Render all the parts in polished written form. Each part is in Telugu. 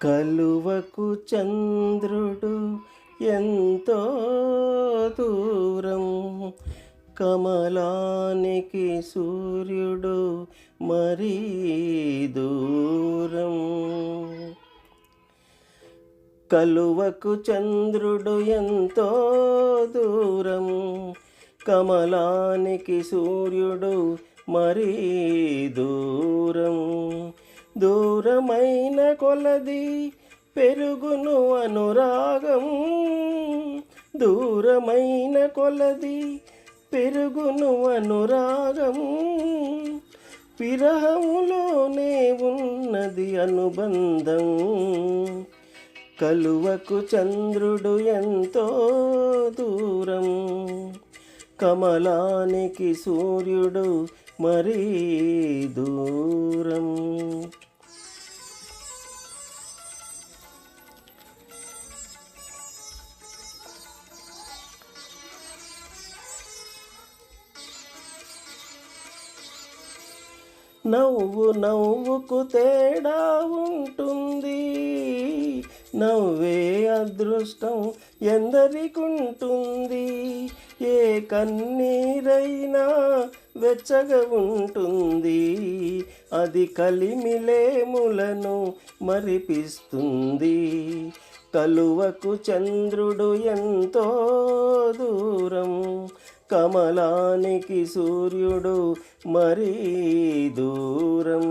కలువకు చంద్రుడు ఎంతో దూరం, కమలానికి సూర్యుడు మరీ దూరం. కలువకు చంద్రుడు ఎంతో దూరం, కమలానికి సూర్యుడు మరీ దూరం. దూరమైన కొలది పెరుగును అనురాగం, దూరమైన కొలది పెరుగును అనురాగం. విరహములోనే ఉన్నది అనుబంధం. కలువకు చంద్రుడు ఎంతో దూరం, కమలానికి సూర్యుడు మరీ దూరం. నవ్వు నవ్వుకు తేడా ఉంటుంది, నవ్వే అదృష్టం ఎందరికుంటుంది. ఏ కన్నీరైనా వెచ్చగా ఉంటుంది, అది కలిమిలేములను మరిపిస్తుంది. కలువకు చంద్రుడు ఎంతో దూరం, కమలానికి సూర్యుడు మరీ దూరం.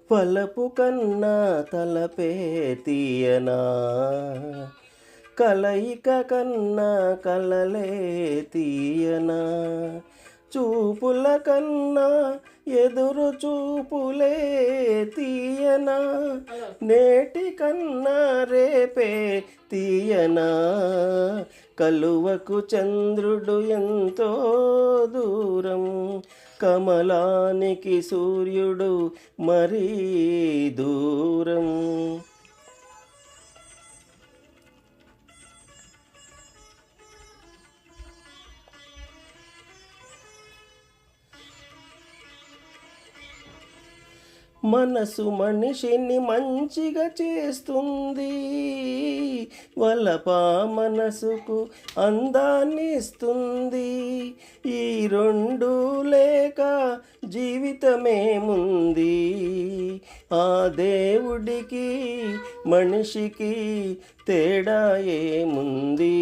వలపు కన్నా తలపే తీయనా, కలయిక కన్నా కలలే తీయనా. చూపుల కన్నా ఎదురు చూపులే తీయనా, నేటి కన్నా రేపే తీయనా. కలువకు చంద్రుడు ఎంతో దూరం, కమలానికి సూర్యుడు మరీ దూరం. మనసు మనిషిని మంచిగా చేస్తుంది, వలపా మనసుకు అందాన్ని ఇస్తుంది. ఈ రెండు లేక జీవితమేముంది, ఆ దేవుడికి మనిషికి తేడా ఏముంది.